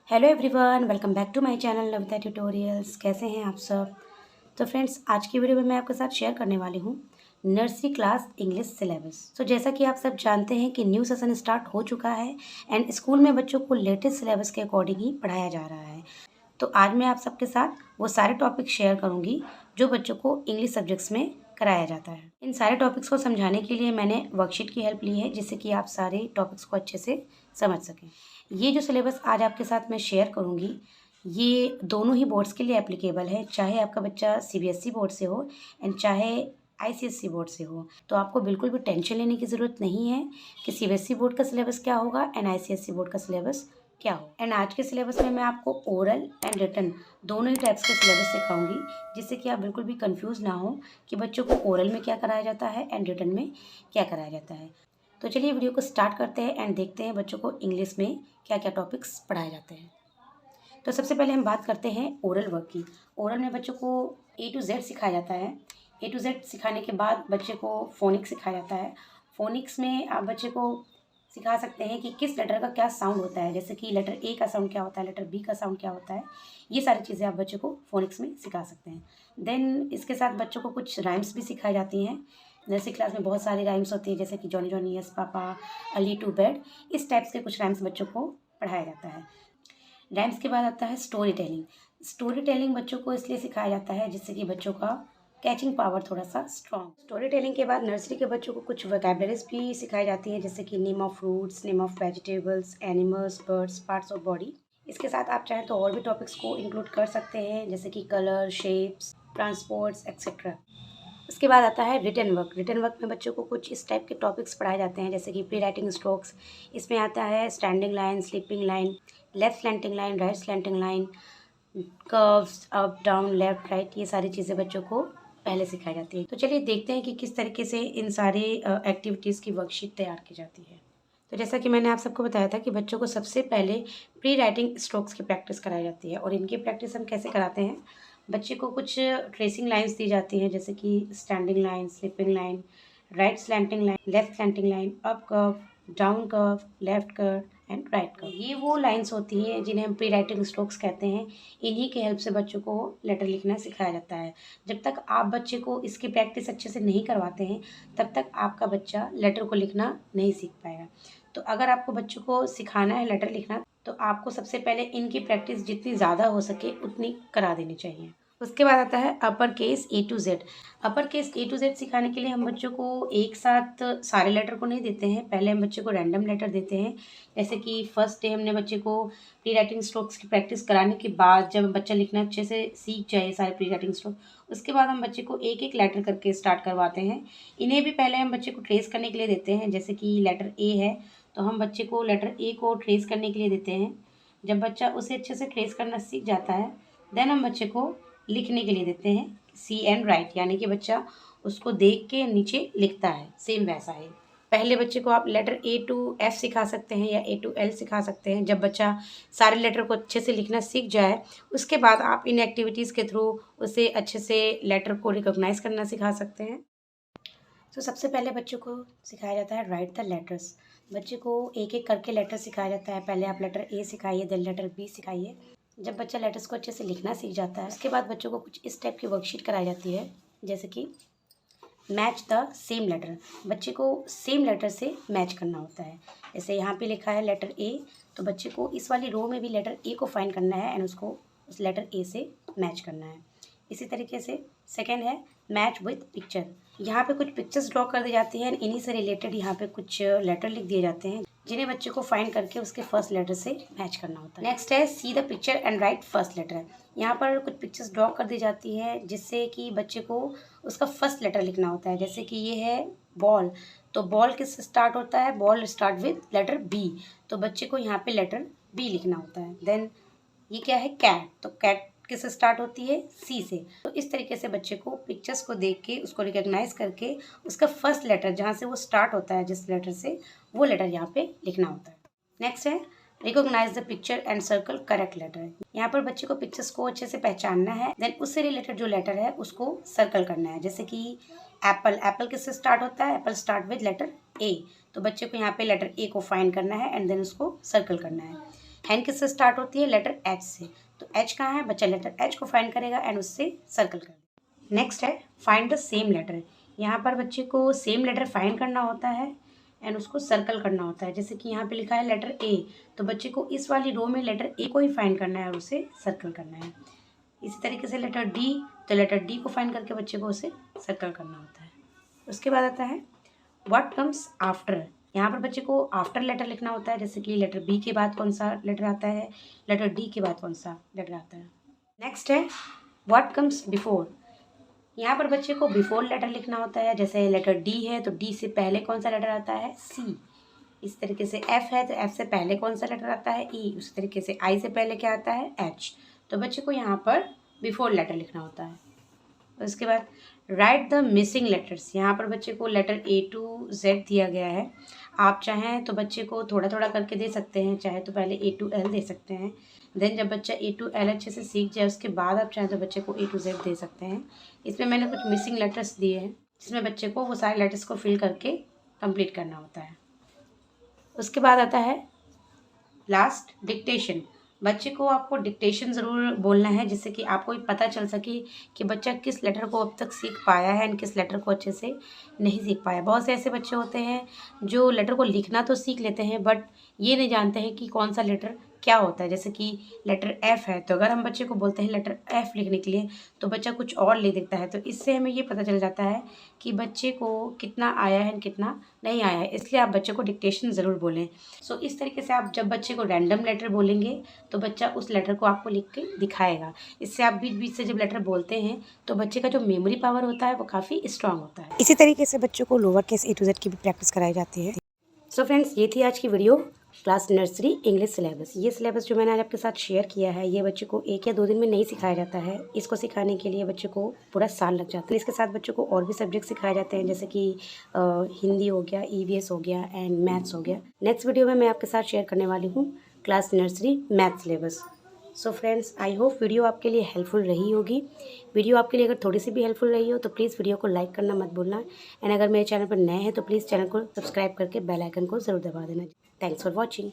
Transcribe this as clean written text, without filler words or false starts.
Hello everyone, welcome back to my channel Navita tutorials. कैसे हैं आप सब। तो फ्रेंड्स, आज की वीडियो में मैं आपके साथ शेयर करने वाली हूँ नर्सरी क्लास इंग्लिश सिलेबस। तो जैसा कि आप सब जानते हैं कि न्यू सेशन स्टार्ट हो चुका है एंड स्कूल में बच्चों को लेटेस्ट सिलेबस के अकॉर्डिंग ही पढ़ाया जा रहा है। तो आज मैं आप सबके साथ वो सारे टॉपिक शेयर करूँगी जो बच्चों को इंग्लिश सब्जेक्ट्स में कराया जाता है। इन सारे टॉपिक्स को समझाने के लिए मैंने वर्कशीट की हेल्प ली है, जिससे कि आप सारे टॉपिक्स को अच्छे से समझ सकें। ये जो सिलेबस आज आपके साथ मैं शेयर करूँगी, ये दोनों ही बोर्ड्स के लिए एप्लीकेबल है, चाहे आपका बच्चा सीबीएसई बोर्ड से हो एंड चाहे आईसीएसई बोर्ड से हो। तो आपको बिल्कुल भी टेंशन लेने की ज़रूरत नहीं है कि सीबीएसई बोर्ड का सिलेबस क्या होगा एंड आईसीएसई बोर्ड का सिलेबस क्या हो। एंड आज के सिलेबस में मैं आपको ओरल एंड रिटन दोनों ही टाइप्स के सिलेबस सिखाऊंगी, जिससे कि आप बिल्कुल भी कंफ्यूज ना हो कि बच्चों को ओरल में क्या कराया जाता है एंड रिटन में क्या कराया जाता है। तो चलिए वीडियो को स्टार्ट करते हैं एंड देखते हैं बच्चों को इंग्लिश में क्या क्या टॉपिक्स पढ़ाए जाते हैं। तो सबसे पहले हम बात करते हैं ओरल वर्क की। ओरल में बच्चों को ए टू जेड सिखाया जाता है। ए टू जेड सिखाने के बाद बच्चे को फोनिक्स सिखाया जाता है। फोनिक्स में आप बच्चे को सिखा सकते हैं कि किस लेटर का क्या साउंड होता है, जैसे कि लेटर ए का साउंड क्या होता है, लेटर बी का साउंड क्या होता है। ये सारी चीज़ें आप बच्चों को फोनिक्स में सिखा सकते हैं। देन इसके साथ बच्चों को कुछ राइम्स भी सिखाई जाती हैं। नर्सरी क्लास में बहुत सारी राइम्स होती है, जैसे कि Johnny Johnny yes papa, early to bed, इस टाइप्स के कुछ राइम्स बच्चों को पढ़ाया जाता है। राइम्स के बाद आता है स्टोरी टेलिंग। स्टोरी टेलिंग बच्चों को इसलिए सिखाया जाता है जिससे कि बच्चों का कैचिंग पावर थोड़ा सा स्ट्रॉन्ग। स्टोरी टेलिंग के बाद नर्सरी के बच्चों को कुछ वोकैबुलरीज भी सिखाई जाती हैं, जैसे कि name of fruits, name of vegetables, animals, birds, parts of body. इसके साथ आप चाहें तो और भी टॉपिक्स को इंक्लूड कर सकते हैं, जैसे कि कलर, शेप्स, ट्रांसपोर्ट्स एक्सेट्रा। उसके बाद आता है रिटन वर्क। रिटन वर्क में बच्चों को कुछ इस टाइप के टॉपिक्स पढ़ाए जाते हैं, जैसे कि प्री राइटिंग स्ट्रोक्स। इसमें आता है standing line, sleeping line, left slanting line, right slanting line, curves, up down, left right. ये सारी चीज़ें बच्चों को पहले सिखाई जाती है। तो चलिए देखते हैं कि किस तरीके से इन सारे एक्टिविटीज़ की वर्कशीट तैयार की जाती है। तो जैसा कि मैंने आप सबको बताया था कि बच्चों को सबसे पहले प्री राइटिंग स्ट्रोक्स की प्रैक्टिस कराई जाती है। और इनकी प्रैक्टिस हम कैसे कराते हैं, बच्चे को कुछ ट्रेसिंग लाइंस दी जाती हैं, जैसे कि standing line, sleeping line, right slanting line, left slanting line, up curve, down curve, left curve and right curve. ये वो लाइंस होती हैं जिन्हें हम प्री राइटिंग स्ट्रोक्स कहते हैं। इन्हीं के हेल्प से बच्चों को लेटर लिखना सिखाया जाता है। जब तक आप बच्चे को इसकी प्रैक्टिस अच्छे से नहीं करवाते हैं, तब तक आपका बच्चा लेटर को लिखना नहीं सीख पाएगा। तो अगर आपको बच्चों को सिखाना है लेटर लिखना, तो आपको सबसे पहले इनकी प्रैक्टिस जितनी ज़्यादा हो सके उतनी करा देनी चाहिए। उसके बाद आता है upper case A to Z. Upper case A to Z सिखाने के लिए हम बच्चों को एक साथ सारे लेटर को नहीं देते हैं, पहले हम बच्चे को रैंडम लेटर देते हैं। जैसे कि फर्स्ट डे हमने बच्चे को प्री राइटिंग स्ट्रोक्स की प्रैक्टिस कराने के बाद, जब बच्चा लिखना अच्छे से सीख जाए सारे प्री राइटिंग स्ट्रोक, उसके बाद हम बच्चे को एक एक लेटर करके स्टार्ट करवाते हैं। इन्हें भी पहले हम बच्चे को ट्रेस करने के लिए देते हैं। जैसे कि लेटर ए है तो हम बच्चे को लेटर ए को ट्रेस करने के लिए देते हैं। जब बच्चा उसे अच्छे से ट्रेस करना सीख जाता है, देन हम बच्चे को लिखने के लिए देते हैं सी एंड राइट, यानी कि बच्चा उसको देख के नीचे लिखता है, सेम वैसा है। पहले बच्चे को आप लेटर ए टू एफ सिखा सकते हैं या ए टू एल सिखा सकते हैं। जब बच्चा सारे लेटर को अच्छे से लिखना सीख जाए, उसके बाद आप इन एक्टिविटीज़ के थ्रू उसे अच्छे से लेटर को रिकॉग्नाइज करना सिखा सकते हैं। तो सबसे पहले बच्चों को सिखाया जाता है राइट द लेटर्स। बच्चे को एक एक करके लेटर सिखाया जाता है। पहले आप लेटर ए सिखाइए, देन लेटर बी सिखाइए। जब बच्चा लेटर्स को अच्छे से लिखना सीख जाता है, उसके बाद बच्चों को कुछ इस टाइप की वर्कशीट कराई जाती है, जैसे कि मैच द सेम लेटर। बच्चे को सेम लेटर से मैच करना होता है। जैसे यहाँ पे लिखा है लेटर ए, तो बच्चे को इस वाली रो में भी लेटर ए को फाइंड करना है एंड उसको उस लेटर ए से मैच करना है। इसी तरीके से सेकेंड है मैच विथ पिक्चर। यहाँ पे कुछ पिक्चर्स ड्रॉ कर दी जाती हैं, इन्हीं से रिलेटेड यहाँ पे कुछ लेटर लिख दिए जाते हैं, जिन्हें बच्चे को फाइंड करके उसके फर्स्ट लेटर से मैच करना होता है। नेक्स्ट है see the picture and write first letter. यहाँ पर कुछ पिक्चर्स ड्रॉ कर दी जाती है, जिससे कि बच्चे को उसका फर्स्ट लेटर लिखना होता है। जैसे कि ये है बॉल, तो बॉल किससे स्टार्ट होता है, ball start with letter B, तो बच्चे को यहाँ पे लेटर बी लिखना होता है। देन ये क्या है कैट, तो कैट किससे स्टार्ट होती है, सी से। तो इस तरीके से बच्चे को पिक्चर्स को देख के उसको रिकॉग्नाइज करके उसका फर्स्ट लेटर जहाँ से वो स्टार्ट होता है, जिस लेटर से, वो लेटर यहाँ पे लिखना होता है। नेक्स्ट है recognise the picture and circle correct letter. यहाँ पर बच्चे को पिक्चर्स को अच्छे से पहचानना है, देन उससे रिलेटेड जो लेटर है उसको सर्कल करना है। जैसे कि एप्पल, एप्पल किससे स्टार्ट होता है, apple start with letter A, तो बच्चे को यहाँ पे लेटर ए को फाइंड करना है एंड देन उसको सर्कल करना है। एन किससे स्टार्ट होती है? लेटर एच से। तो एच कहाँ है? बच्चा लेटर एच को फाइंड करेगा एंड उससे सर्कल कर देगा। नेक्स्ट है फाइंड द सेम लेटर। यहाँ पर बच्चे को सेम लेटर फाइंड करना होता है एंड उसको सर्कल करना होता है। जैसे कि यहाँ पे लिखा है लेटर ए, तो बच्चे को इस वाली रो में लेटर ए को ही फाइंड करना है और उसे सर्कल करना है। इसी तरीके से लेटर डी, तो लेटर डी को फाइंड करके बच्चे को उसे सर्कल करना होता है। उसके बाद आता है व्हाट कम्स आफ्टर। यहाँ पर बच्चे को आफ्टर लेटर लिखना होता है। जैसे कि लेटर बी के बाद कौन सा लेटर आता है, लेटर डी के बाद कौन सा लेटर आता है। नेक्स्ट है व्हाट कम्स बिफोर। यहाँ पर बच्चे को बिफोर लेटर लिखना होता है। जैसे लेटर डी है तो डी से पहले कौन सा लेटर आता है? सी। इस तरीके से एफ है तो एफ से पहले कौन सा लेटर आता है? ई। उसी तरीके से आई से पहले क्या आता है? एच। तो बच्चे को यहाँ पर बिफोर लेटर लिखना होता है। उसके बाद राइट द मिसिंग लेटर्स। यहाँ पर बच्चे को लेटर ए टू जेड दिया गया है। आप चाहें तो बच्चे को थोड़ा थोड़ा करके दे सकते हैं, चाहे तो पहले ए टू एल दे सकते हैं। देन जब बच्चा ए टू एल अच्छे से सीख जाए उसके बाद आप चाहें तो बच्चे को ए टू जेड दे सकते हैं। इसमें मैंने कुछ मिसिंग लेटर्स दिए हैं जिसमें बच्चे को वो सारे लेटर्स को फिल करके कंप्लीट करना होता है। उसके बाद आता है लास्ट डिक्टेशन। बच्चे को आपको डिक्टेशन ज़रूर बोलना है जिससे कि आपको पता चल सके कि बच्चा किस लेटर को अब तक सीख पाया है एंड किस लेटर को अच्छे से नहीं सीख पाया। बहुत से ऐसे बच्चे होते हैं जो लेटर को लिखना तो सीख लेते हैं बट ये नहीं जानते हैं कि कौन सा लेटर क्या होता है। जैसे कि लेटर एफ़ है तो अगर हम बच्चे को बोलते हैं लेटर एफ़ लिखने के लिए तो बच्चा कुछ और लिख देता है। तो इससे हमें ये पता चल जाता है कि बच्चे को कितना आया है कितना नहीं आया है। इसलिए आप बच्चे को डिक्टेशन ज़रूर बोलें। सो इस तरीके से आप जब बच्चे को रैंडम लेटर बोलेंगे तो बच्चा उस लेटर को आपको लिख के दिखाएगा। इससे आप बीच बीच से जब लेटर बोलते हैं तो बच्चे का जो मेमोरी पावर होता है वो काफ़ी स्ट्रांग होता है। इसी तरीके से बच्चों को lower case A to Z की भी प्रैक्टिस कराई जाती है। सो फ्रेंड्स, ये थी आज की video class nursery English syllabus. ये सिलेबस जो मैंने आज आपके साथ शेयर किया है ये बच्चे को 1 या 2 दिन में नहीं सिखाया जाता है। इसको सिखाने के लिए बच्चे को पूरा साल लग जाता है। इसके साथ बच्चों को और भी सब्जेक्ट सिखाए जाते हैं जैसे कि हिंदी हो गया, ईवीएस हो गया एंड मैथ्स हो गया। नेक्स्ट वीडियो में मैं आपके साथ शेयर करने वाली हूँ class nursery math syllabus. So friends, I hope video आपके लिए हेल्पफुल रही होगी। वीडियो आपके लिए अगर थोड़ी सी भी हेल्पफुल रही हो तो प्लीज़ वीडियो को लाइक करना मत भूलना एंड अगर मेरे चैनल पर नए हैं तो प्लीज़ चैनल को सब्सक्राइब करके बेल आइकन को ज़रूर दबा देना। Thanks for watching.